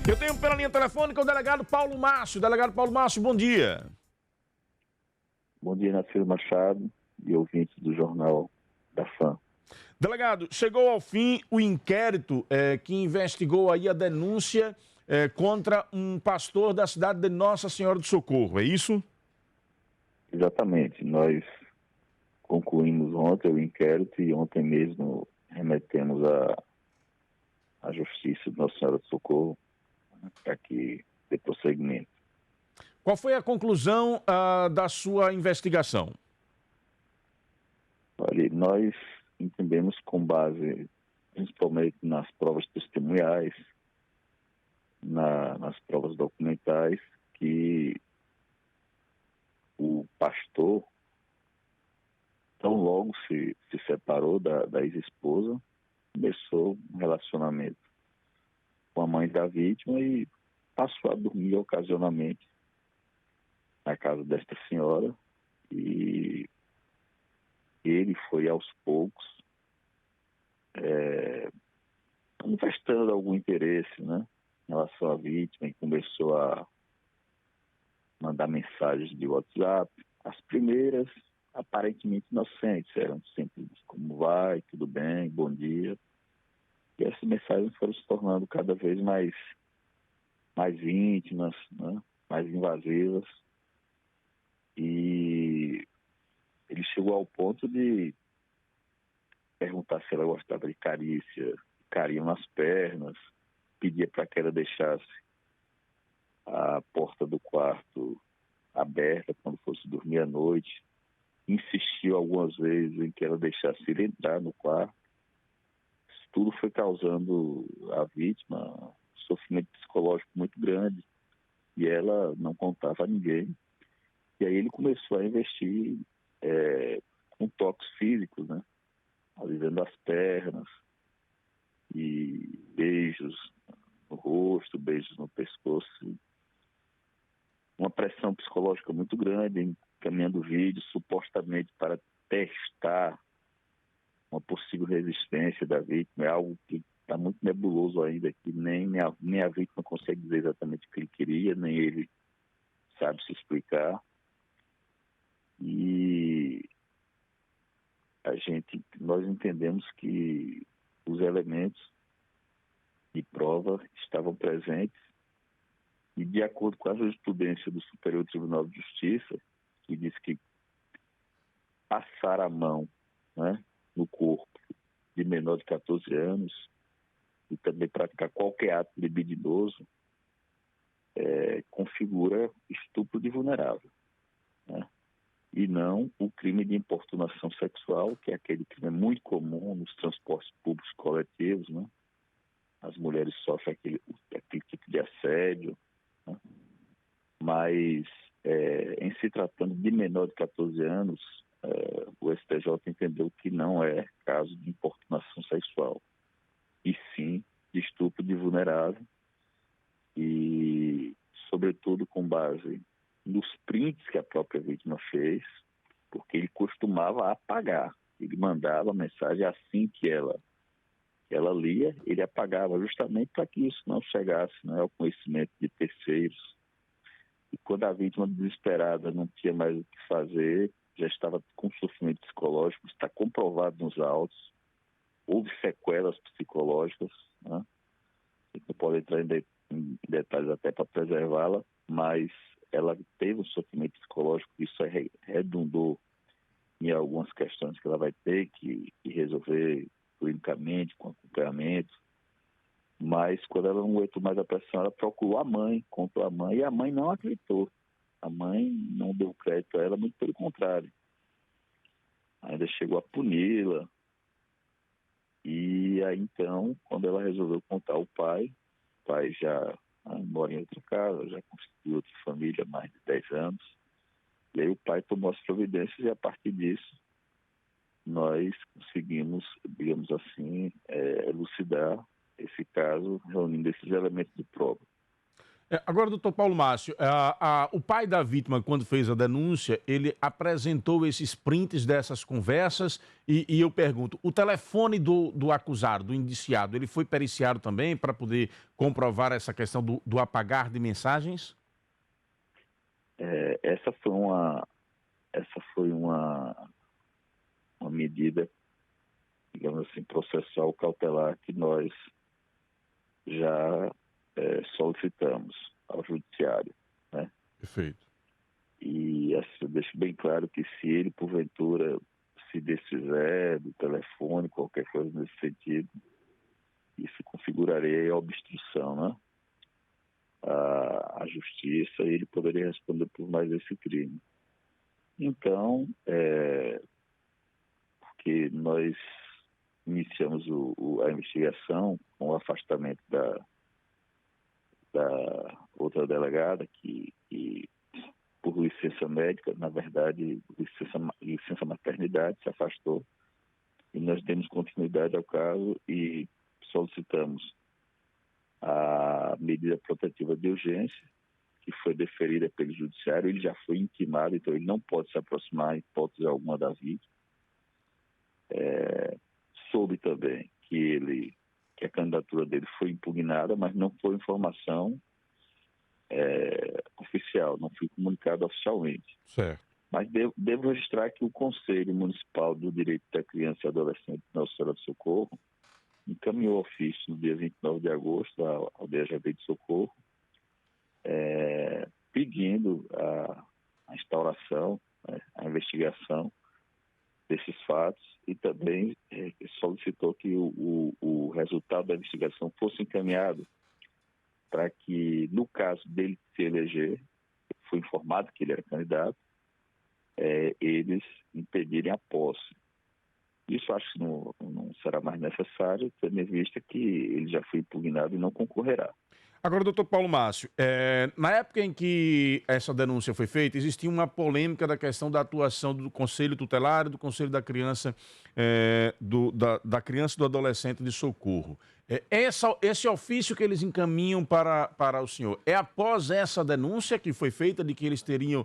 Eu tenho pela linha telefônica o delegado Paulo Márcio. Delegado Paulo Márcio, bom dia. Bom dia, Nacir Machado e ouvintes do Jornal da FAM. Delegado, chegou ao fim o inquérito que investigou aí a denúncia contra um pastor da cidade de Nossa Senhora do Socorro, é isso? Exatamente. Nós concluímos ontem o inquérito e ontem mesmo remetemos à Justiça de Nossa Senhora do Socorro para que dê prosseguimento. Qual foi a conclusão da sua investigação? Olha, nós entendemos com base principalmente nas provas testemunhais, nas provas documentais, que o pastor, tão logo se separou da ex-esposa, começou um relacionamento com a mãe da vítima e passou a dormir ocasionalmente na casa desta senhora, e ele foi aos poucos manifestando algum interesse, né, em relação à vítima, e começou a mandar mensagens de WhatsApp. As primeiras, aparentemente inocentes, eram sempre como vai, tudo bem, bom dia. E essas mensagens foram se tornando cada vez mais íntimas, né, mais invasivas. E ele chegou ao ponto de perguntar se ela gostava de carícia, carinho nas pernas, pedia para que ela deixasse a porta do quarto aberta quando fosse dormir à noite, insistiu algumas vezes em que ela deixasse ele entrar no quarto. Isso tudo foi causando à vítima um sofrimento psicológico muito grande, e ela não contava a ninguém. E aí ele começou a investir com toques físicos, né? Alisando as pernas e beijos no rosto, beijos no pescoço. Uma pressão psicológica muito grande, encaminhando vídeos supostamente para testar uma possível resistência da vítima. É algo que está muito nebuloso ainda, que nem a vítima consegue dizer exatamente o que ele queria, nem ele sabe se explicar. E nós entendemos que os elementos de prova estavam presentes, e de acordo com a jurisprudência do Superior Tribunal de Justiça, que diz que passar a mão, né, no corpo de menor de 14 anos e também praticar qualquer ato libidinoso configura estupro de vulnerável, né? E não o crime de importunação sexual, que é aquele crime muito comum nos transportes públicos coletivos, né? As mulheres sofrem aquele tipo de assédio, né? Mas, em se tratando de menor de 14 anos, o STJ entendeu que não é caso de importunação sexual, e sim de estupro de vulnerável, e, sobretudo, com base nos prints que a própria vítima fez, porque ele costumava apagar. Ele mandava a mensagem assim que ela lia, ele apagava, justamente para que isso não chegasse, né, ao conhecimento de terceiros. E quando a vítima, desesperada, não tinha mais o que fazer, já estava com sofrimento psicológico, está comprovado nos autos, houve sequelas psicológicas, né? A gente não pode entrar em detalhes até para preservá-la, mas ela teve um sofrimento psicológico, isso redundou em algumas questões que ela vai ter que resolver clinicamente, com acompanhamento. Mas quando ela não aguentou mais a pressão, ela procurou a mãe, contou a mãe, e a mãe não acreditou. A mãe não deu crédito a ela, muito pelo contrário. Ainda chegou a puni-la. E aí, então, quando ela resolveu contar ao pai, o pai já mora em outra casa, já constituiu outra família há mais de 10 anos. E aí o pai tomou as providências, e a partir disso nós conseguimos, digamos assim, elucidar esse caso, reunindo esses elementos de prova. Agora, doutor Paulo Márcio, o pai da vítima, quando fez a denúncia, ele apresentou esses prints dessas conversas e eu pergunto, o telefone do acusado, do indiciado, ele foi periciado também para poder comprovar essa questão do apagar de mensagens? Essa foi uma medida, digamos assim, processual cautelar que nós já solicitamos ao judiciário, né? Perfeito. E assim, eu deixo bem claro que se ele, porventura, se desfizer do telefone, qualquer coisa nesse sentido, isso configuraria obstrução, né? À justiça, e ele poderia responder por mais esse crime. Então, porque nós iniciamos a investigação com o afastamento da outra delegada que por licença médica, na verdade, licença maternidade, se afastou, e nós demos continuidade ao caso e solicitamos a medida protetiva de urgência, que foi deferida pelo judiciário. Ele já foi intimado, então ele não pode se aproximar em hipótese alguma da vítima. Soube também que a candidatura dele foi impugnada, mas não foi informação oficial, não foi comunicado oficialmente. Certo. Mas devo registrar que o Conselho Municipal do Direito da Criança e Adolescente de Nossa Senhora do Socorro encaminhou ofício no dia 29 de agosto ao DGB de Socorro, pedindo a instauração, a investigação desses fatos, e também solicitou que o resultado da investigação fosse encaminhado para que, no caso dele se eleger, foi informado que ele era candidato, eles impedirem a posse. Isso acho que não será mais necessário, tendo em vista que ele já foi impugnado e não concorrerá. Agora, doutor Paulo Márcio, na época em que essa denúncia foi feita, existia uma polêmica da questão da atuação do Conselho Tutelar e do Conselho da Criança, da Criança e do Adolescente de Socorro. Esse ofício que eles encaminham para o senhor, é após essa denúncia que foi feita de que eles teriam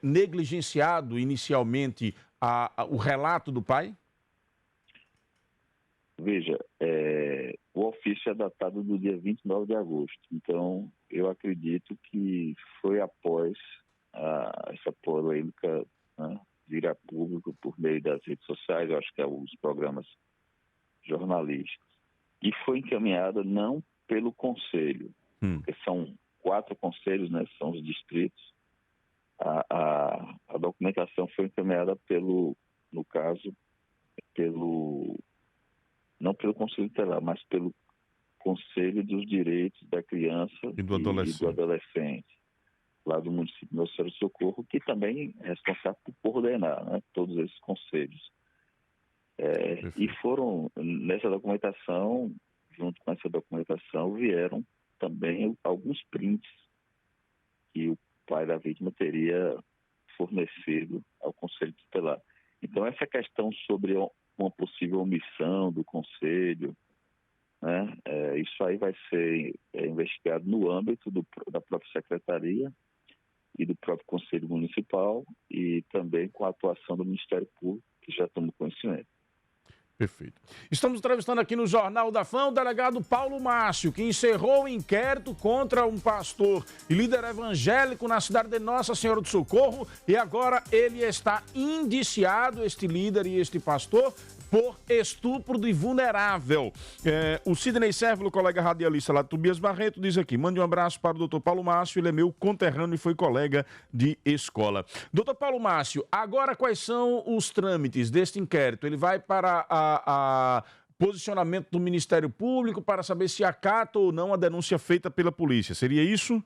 negligenciado inicialmente o relato do pai? Veja, o ofício é datado do dia 29 de agosto, então eu acredito que foi após essa polêmica, né, vir a público por meio das redes sociais, eu acho que é os programas jornalísticos, e foi encaminhada não pelo conselho, porque são 4 conselhos, né, são os distritos. A documentação foi encaminhada no caso, não pelo Conselho Tutelar, mas pelo Conselho dos Direitos da Criança e do Adolescente, lá do município de Nossa Senhora do Socorro, que também é responsável por coordenar, né, todos esses conselhos. E foram, nessa documentação, junto com essa documentação, vieram também alguns prints que o pai da vítima teria fornecido ao Conselho Tutelar. Então, essa questão sobre uma possível omissão do Conselho, né, isso aí vai ser investigado no âmbito da própria Secretaria e do próprio Conselho Municipal, e também com a atuação do Ministério Público, que já tomou conhecimento. Perfeito. Estamos entrevistando aqui no Jornal da Fã o delegado Paulo Márcio, que encerrou o inquérito contra um pastor e líder evangélico na cidade de Nossa Senhora do Socorro, e agora ele está indiciado, este líder e este pastor, por estupro de vulnerável. O Sidney Sérvulo, colega radialista lá de Tobias Barreto, diz aqui: mande um abraço para o doutor Paulo Márcio, ele é meu conterrâneo e foi colega de escola. Doutor Paulo Márcio, agora quais são os trâmites deste inquérito? Ele vai para posicionamento do Ministério Público para saber se acata ou não a denúncia feita pela polícia, seria isso?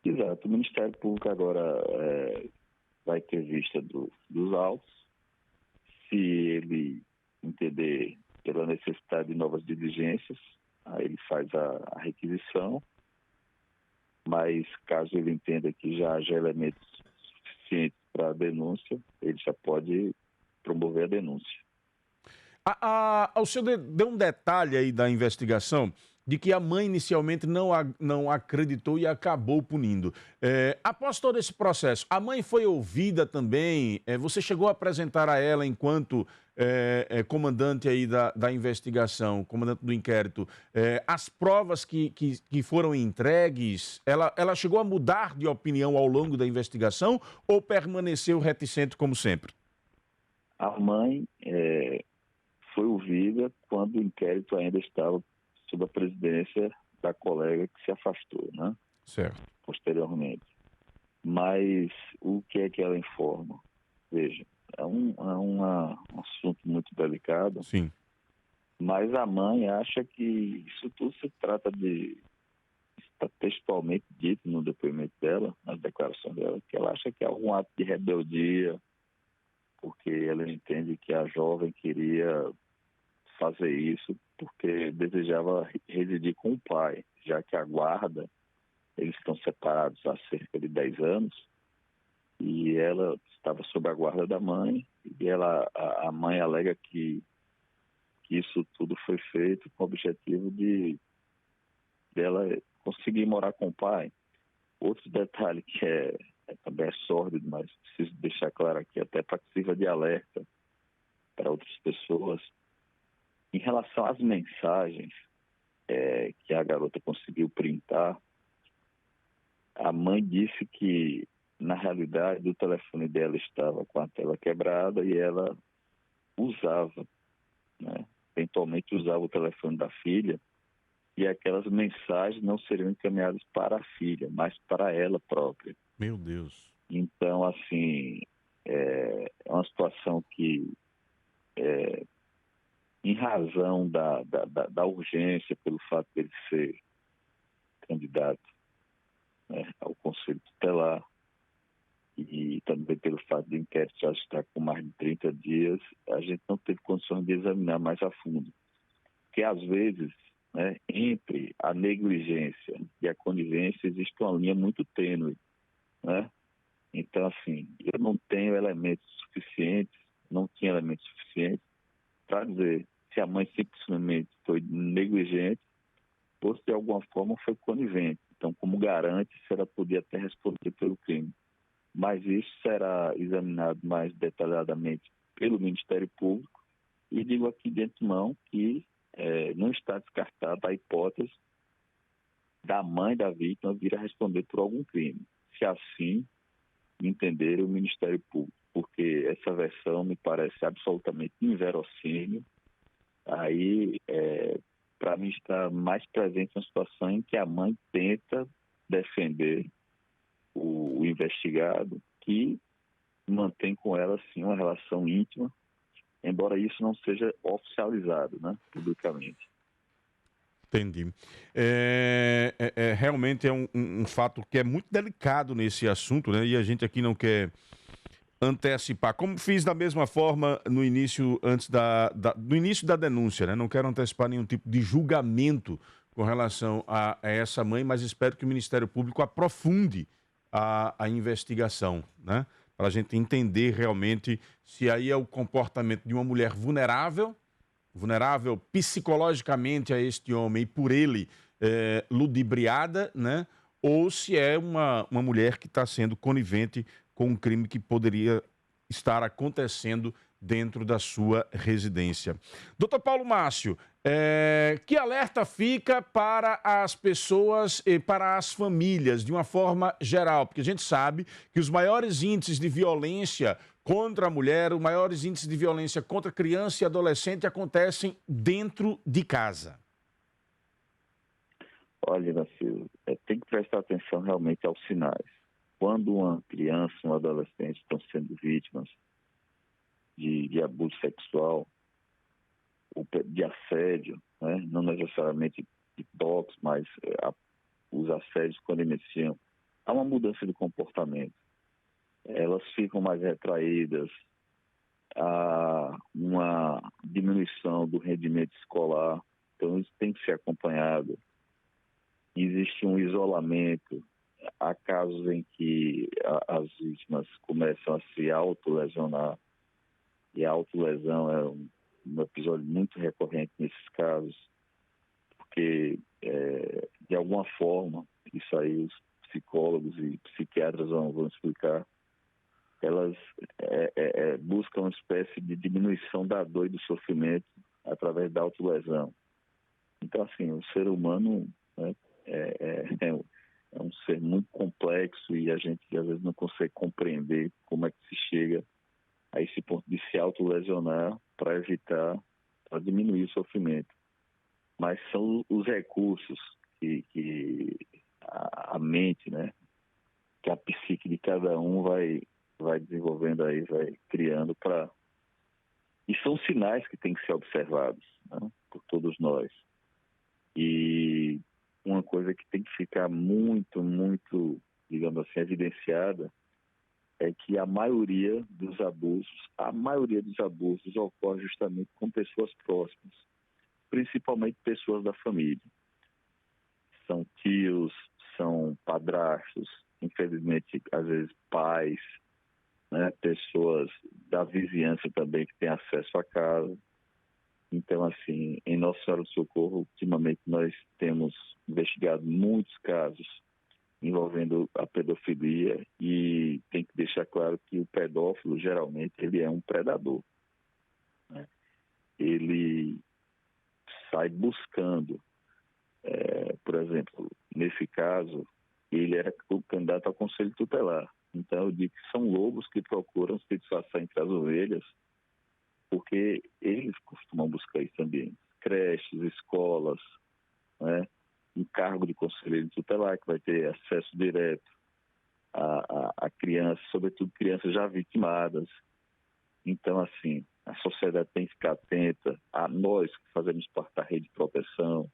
Exato, o Ministério Público agora vai ter vista dos autos. Se ele entender pela necessidade de novas diligências, aí ele faz a requisição, mas caso ele entenda que já haja elementos suficientes para a denúncia, ele já pode promover a denúncia. O senhor deu um detalhe aí da investigação, de que a mãe inicialmente não acreditou e acabou punindo. Após todo esse processo, a mãe foi ouvida também? Você chegou a apresentar a ela, enquanto comandante aí da investigação, comandante do inquérito, as provas que foram entregues? Ela chegou a mudar de opinião ao longo da investigação ou permaneceu reticente como sempre? A mãe foi ouvida quando o inquérito ainda estava sob a presidência da colega que se afastou, né? Certo. Posteriormente. Mas o que é que ela informa? Veja, é um assunto muito delicado. Sim. Mas a mãe acha que isso tudo se trata de... Está textualmente dito no depoimento dela, na declaração dela, que ela acha que é algum ato de rebeldia, porque ela entende que a jovem queria fazer isso porque desejava residir com o pai, já que a guarda, eles estão separados há cerca de 10 anos, e ela estava sob a guarda da mãe, e a mãe alega que isso tudo foi feito com o objetivo de dela conseguir morar com o pai. Outro detalhe que também é sórdido, mas preciso deixar claro aqui, até para que sirva de alerta para outras pessoas, em relação às mensagens que a garota conseguiu printar, a mãe disse que, na realidade, o telefone dela estava com a tela quebrada e ela usava, né, eventualmente usava o telefone da filha, e aquelas mensagens não seriam encaminhadas para a filha, mas para ela própria. Meu Deus. Então, assim, é uma situação que, em razão da urgência, pelo fato de ele ser candidato, né, ao Conselho Tutelar, e também pelo fato de o inquérito já estar com mais de 30 dias, a gente não teve condições de examinar mais a fundo. Porque, às vezes, né, entre a negligência e a conivência existe uma linha muito tênue, né? Então, assim, eu não tenho elementos suficientes, não tinha elementos suficientes para dizer se a mãe simplesmente foi negligente ou se de alguma forma foi conivente. Então, como garante, se ela podia até responder pelo crime. Mas isso será examinado mais detalhadamente pelo Ministério Público, e digo aqui de antemão que não está descartada a hipótese da mãe da vítima vir a responder por algum crime, se assim entender o Ministério Público, porque essa versão me parece absolutamente inverossímil. Aí, para mim, está mais presente uma situação em que a mãe tenta defender o investigado, que mantém com ela, sim, uma relação íntima, embora isso não seja oficializado, né, publicamente. Entendi. Realmente é um fato que é muito delicado nesse assunto, né? E a gente aqui não quer antecipar. Como fiz da mesma forma no início, no início da denúncia, né? Não quero antecipar nenhum tipo de julgamento com relação a essa mãe, mas espero que o Ministério Público aprofunde a investigação, né? Para a gente entender realmente se aí é o comportamento de uma mulher vulnerável psicologicamente a este homem e por ele ludibriada, né? Ou se é uma mulher que está sendo conivente com um crime que poderia estar acontecendo dentro da sua residência. Doutor Paulo Márcio, que alerta fica para as pessoas e para as famílias, de uma forma geral? Porque a gente sabe que os maiores índices de violência contra a mulher, os maiores índices de violência contra criança e adolescente acontecem dentro de casa. Olha, Narciso, tem que prestar atenção realmente aos sinais. Quando uma criança e um adolescente estão sendo vítimas de abuso sexual, ou de assédio, né? Não necessariamente de toques, mas os assédios, quando iniciam, há uma mudança de comportamento. Elas ficam mais retraídas, há uma diminuição do rendimento escolar, então isso tem que ser acompanhado. Existe um isolamento, há casos em que as vítimas começam a se autolesionar, e a autolesão é um episódio muito recorrente nesses casos, porque de alguma forma, isso aí os psicólogos e psiquiatras vão explicar, elas buscam uma espécie de diminuição da dor e do sofrimento através da autolesão. Então, assim, o ser humano, né, é um ser muito complexo e a gente às vezes não consegue compreender como é que se chega a esse ponto de se autolesionar para diminuir o sofrimento. Mas são os recursos que a mente, né, que a psique de cada um vai desenvolvendo aí, vai criando para... E são sinais que têm que ser observados, né, por todos nós. E uma coisa que tem que ficar muito, muito, digamos assim, evidenciada é que a maioria dos abusos ocorre justamente com pessoas próximas, principalmente pessoas da família. São tios, são padrastos, infelizmente, às vezes pais, né, pessoas da vizinhança também que têm acesso à casa. Então, assim, em Nossa Senhora do Socorro, ultimamente nós temos investigado muitos casos envolvendo a pedofilia e tem que deixar claro que o pedófilo, geralmente, ele é um predador, né? Ele sai buscando, por exemplo, nesse caso, ele era o candidato ao Conselho Tutelar. Então, eu digo que são lobos que procuram se disfarçar entre as ovelhas, porque eles costumam buscar esse ambiente. Creches, escolas, né? Um cargo de conselheiro tutelar que vai ter acesso direto a crianças, sobretudo crianças já vitimadas. Então, assim, a sociedade tem que ficar atenta a nós que fazemos parte da rede de proteção,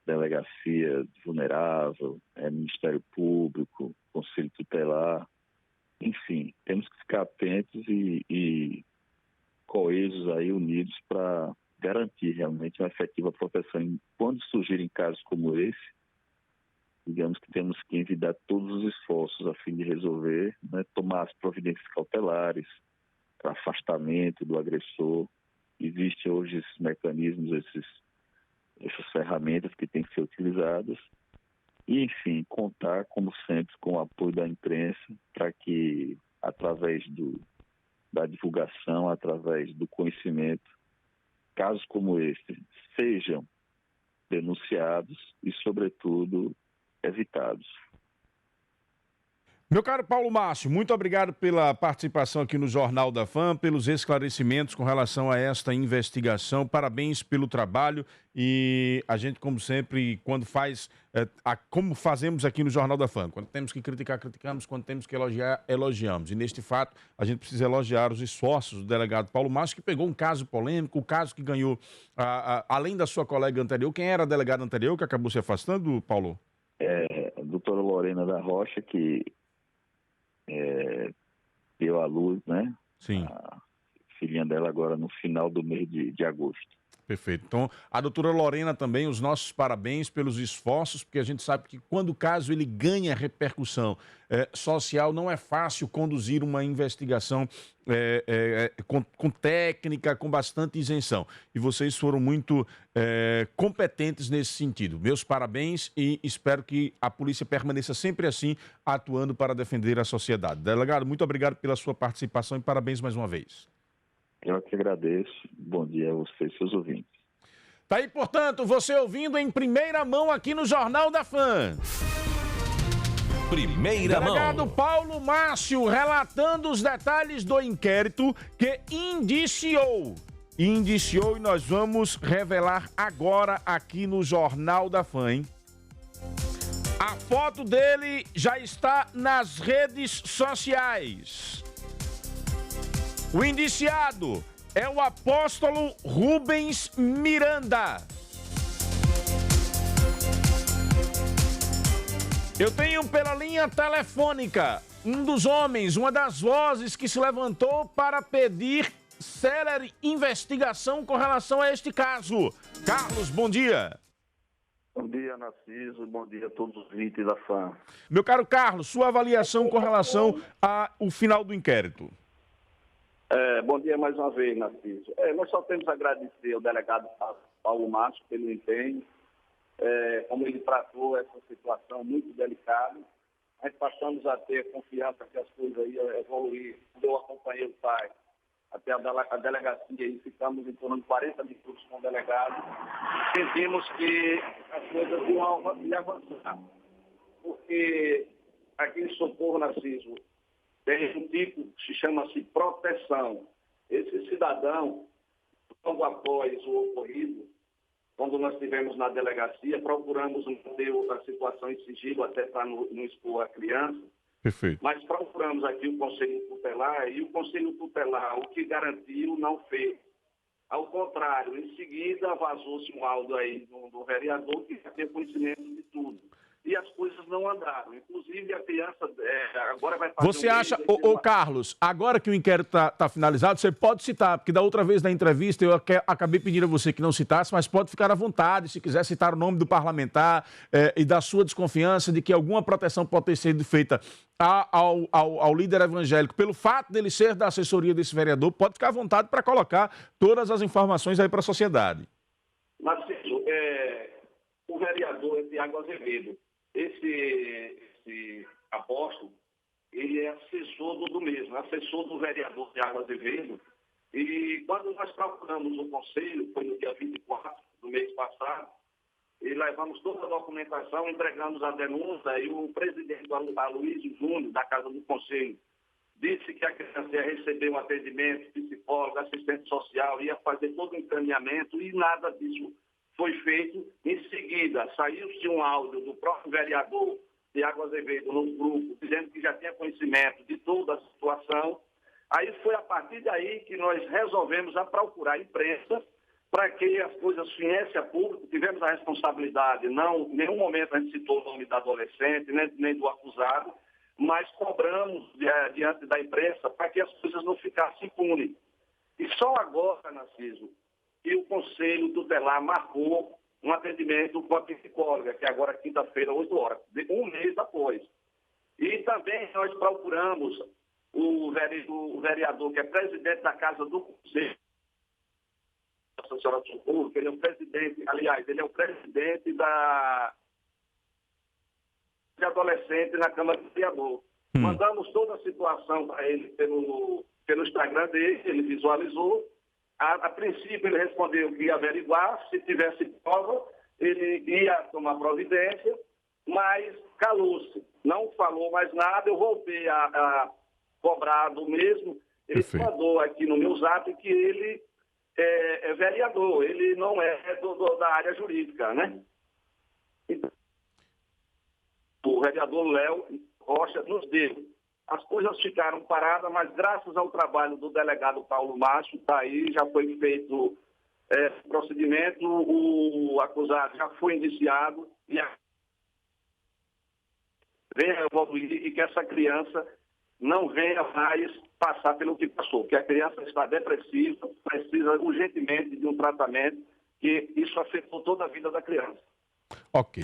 delegacia vulnerável, Ministério Público, Conselho Tutelar. Enfim, temos que ficar atentos e coesos aí, unidos para garantir realmente uma efetiva proteção. E quando surgirem casos como esse, digamos que temos que envidar todos os esforços a fim de resolver, né, tomar as providências cautelares para afastamento do agressor. Existem hoje esses mecanismos, essas ferramentas que têm que ser utilizadas. E, enfim, contar, como sempre, com o apoio da imprensa para que, através da divulgação, através do conhecimento, casos como este sejam denunciados e, sobretudo, evitados. Meu caro Paulo Márcio, muito obrigado pela participação aqui no Jornal da Fã, pelos esclarecimentos com relação a esta investigação. Parabéns pelo trabalho e a gente, como sempre, quando faz, como fazemos aqui no Jornal da Fã, quando temos que criticar, criticamos, quando temos que elogiar, elogiamos. E neste fato, a gente precisa elogiar os esforços do delegado Paulo Márcio, que pegou um caso polêmico, o caso que ganhou, além da sua colega anterior. Quem era a delegada anterior que acabou se afastando, Paulo? A doutora Lorena da Rocha, que deu à luz, né? Sim. A filhinha dela agora no final do mês de agosto. Perfeito. Então, a doutora Lorena também, os nossos parabéns pelos esforços, porque a gente sabe que quando o caso ele ganha repercussão social, não é fácil conduzir uma investigação com técnica, com bastante isenção. E vocês foram muito competentes nesse sentido. Meus parabéns e espero que a polícia permaneça sempre assim, atuando para defender a sociedade. Delegado, muito obrigado pela sua participação e parabéns mais uma vez. Eu que agradeço. Bom dia a vocês e seus ouvintes. Tá aí, portanto, você ouvindo em primeira mão aqui no Jornal da Fã. Primeira mão. Delegado Paulo Márcio relatando os detalhes do inquérito que indiciou e nós vamos revelar agora aqui no Jornal da Fã, hein? A foto dele já está nas redes sociais. O indiciado é o apóstolo Rubens Miranda. Eu tenho pela linha telefônica um dos homens, uma das vozes que se levantou para pedir célere investigação com relação a este caso. Carlos, bom dia. Bom dia, Narciso. Bom dia a todos os ouvintes da Fã. Meu caro Carlos, sua avaliação com relação ao final do inquérito. Bom dia mais uma vez, Narciso. Nós só temos a agradecer ao delegado Paulo Márcio pelo empenho como ele tratou essa situação muito delicada. Nós passamos a ter confiança que as coisas iam evoluir. Eu acompanhei o pai até a delegacia e ficamos em torno de 40 minutos com o delegado. Sentimos que as coisas iam avançar, porque aqui em Socorro, Narciso, tem um tipo que chama-se proteção. Esse cidadão, logo após o ocorrido, quando nós estivemos na delegacia, procuramos manter a situação em sigilo até para não expor a criança. Perfeito. Mas procuramos aqui o Conselho Tutelar e o Conselho Tutelar, o que garantiu, não fez. Ao contrário, em seguida vazou-se um áudio aí do vereador que já tem conhecimento de tudo. E as coisas não andaram. Inclusive, a criança agora vai fazer... Você acha, Carlos, agora que o inquérito está finalizado, você pode citar, porque da outra vez na entrevista eu acabei pedindo a você que não citasse, mas pode ficar à vontade, se quiser citar o nome do parlamentar e da sua desconfiança de que alguma proteção pode ter sido feita ao líder evangélico, pelo fato dele ser da assessoria desse vereador, pode ficar à vontade para colocar todas as informações aí para a sociedade. Narciso, o vereador Tiago Azevedo, esse apóstolo, ele é assessor do mesmo, assessor do vereador Tiago Azevedo. E quando nós procuramos o conselho, foi no dia 24 do mês passado, e levamos toda a documentação, entregamos a denúncia, e o presidente Aloysio Júnior, da Casa do Conselho, disse que a criança ia receber um atendimento, psicólogo, assistente social, ia fazer todo o encaminhamento, e nada disso foi feito. Em seguida, saiu-se um áudio do próprio vereador Tiago Azevedo no grupo, dizendo que já tinha conhecimento de toda a situação. Aí foi a partir daí que nós resolvemos procurar a imprensa para que as coisas viessem a público. Tivemos a responsabilidade, não, em nenhum momento a gente citou o nome da adolescente, nem do acusado, mas cobramos diante da imprensa para que as coisas não ficassem impunes. E só agora, Narciso, que o Conselho Tutelar marcou um atendimento com a psicóloga, que agora quinta-feira, 8 horas, um mês após. E também nós procuramos o vereador, que é presidente da Casa do Conselho, Nossa Senhora do Socorro, que ele é o presidente, aliás, ele é o presidente de adolescente na Câmara do Vereador. Mandamos toda a situação para ele pelo Instagram dele, ele visualizou. A princípio, ele respondeu que ia averiguar, se tivesse prova, ele ia tomar providência, mas calou-se, não falou mais nada. Eu voltei a cobrar do mesmo. Ele mandou aqui no meu zap que ele é vereador, ele não é da área jurídica, né? Então, o vereador Léo Rocha nos deu. As coisas ficaram paradas, mas graças ao trabalho do delegado Paulo Márcio, aí já foi feito o procedimento, o acusado já foi indiciado e venha evoluir e que essa criança não venha mais passar pelo que passou, que a criança está depressiva, precisa urgentemente de um tratamento, que isso afetou toda a vida da criança. Ok.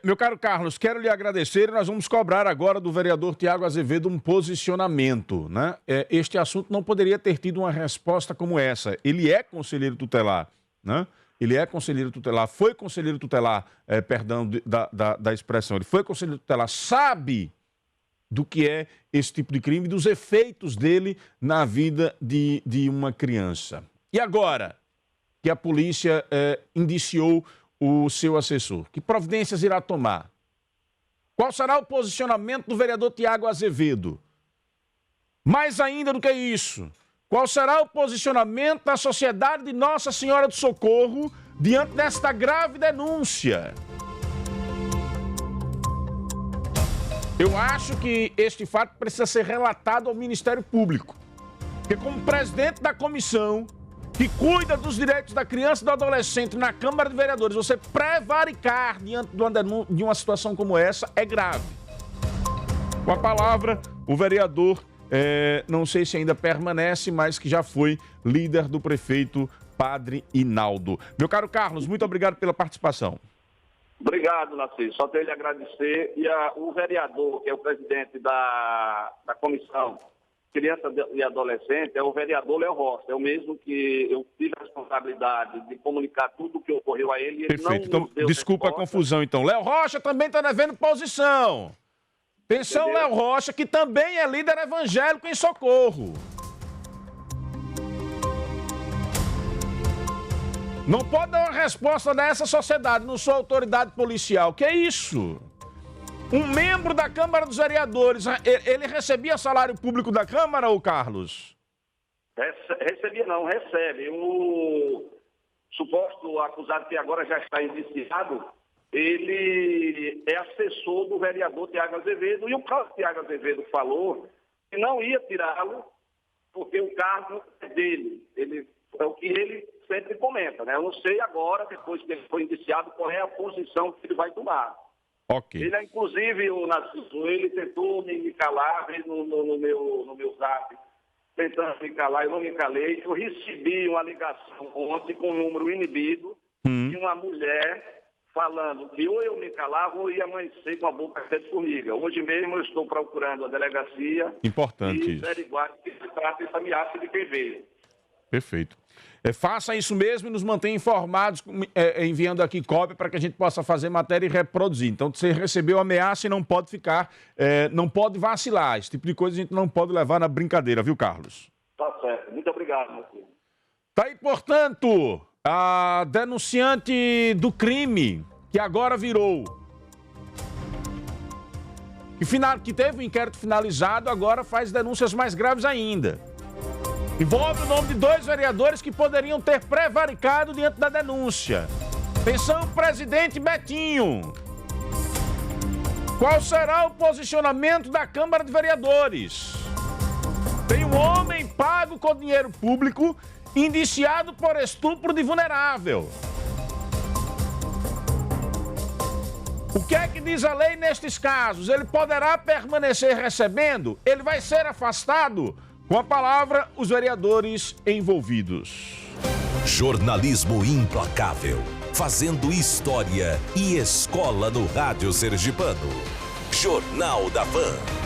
Meu caro Carlos, quero lhe agradecer e nós vamos cobrar agora do vereador Tiago Azevedo um posicionamento, né? Este assunto não poderia ter tido uma resposta como essa. Ele é conselheiro tutelar, né? Ele é conselheiro tutelar, foi conselheiro tutelar, perdão da expressão, ele foi conselheiro tutelar, sabe do que é esse tipo de crime, dos efeitos dele na vida de uma criança. E agora que a polícia indiciou o seu assessor, que providências irá tomar? Qual será o posicionamento do vereador Tiago Azevedo? Mais ainda do que isso, qual será o posicionamento da Sociedade de Nossa Senhora do Socorro diante desta grave denúncia? Eu acho que este fato precisa ser relatado ao Ministério Público, porque como presidente da comissão que cuida dos direitos da criança e do adolescente na Câmara de Vereadores, você prevaricar diante de uma situação como essa é grave. Com a palavra, o vereador, não sei se ainda permanece, mas que já foi líder do prefeito Padre Hinaldo. Meu caro Carlos, muito obrigado pela participação. Obrigado, Narciso. Só tenho lhe agradecer. E o vereador, que é o presidente da comissão, criança e adolescente é o vereador Léo Rocha. É o mesmo que eu tive a responsabilidade de comunicar tudo o que ocorreu a ele. Perfeito. Então, desculpa a confusão, então. Léo Rocha também está devendo posição. Atenção, Entendeu? Léo Rocha, que também é líder evangélico em Socorro. Não pode dar uma resposta dessa sociedade, não sou autoridade policial. Que é isso? Um membro da Câmara dos Vereadores, ele recebia salário público da Câmara, ou Carlos? Recebia não, recebe. O suposto acusado, que agora já está indiciado, ele é assessor do vereador Tiago Azevedo, e o próprio Tiago Azevedo falou que não ia tirá-lo, porque o cargo é dele. É o que ele sempre comenta, né? Eu não sei agora, depois que ele foi indiciado, qual é a posição que ele vai tomar. Ok. Ele, inclusive, o Narciso, ele tentou me calar no meu zap, tentando me calar, eu não me calei. Eu recebi uma ligação ontem com um número inibido de uma mulher falando que ou eu me calava ou ia amanhecer com a boca cheia de formiga. Hoje mesmo eu estou procurando a delegacia Importante e isso. averiguar que se trata dessa ameaça de quem veio. Perfeito. Faça isso mesmo e nos mantenha informados, enviando aqui cópia para que a gente possa fazer matéria e reproduzir. Então, você recebeu ameaça e não pode ficar, não pode vacilar. Esse tipo de coisa a gente não pode levar na brincadeira, viu, Carlos? Tá certo. Muito obrigado, meu filho. Tá aí, portanto, a denunciante do crime, que agora virou, que teve o inquérito finalizado, agora faz denúncias mais graves ainda. Envolve o nome de 2 vereadores que poderiam ter prevaricado diante da denúncia. Atenção, presidente Betinho. Qual será o posicionamento da Câmara de Vereadores? Tem um homem pago com dinheiro público, indiciado por estupro de vulnerável. O que é que diz a lei nestes casos? Ele poderá permanecer recebendo? Ele vai ser afastado? Com a palavra, os vereadores envolvidos. Jornalismo implacável, fazendo história e escola no rádio sergipano. Jornal da Pan.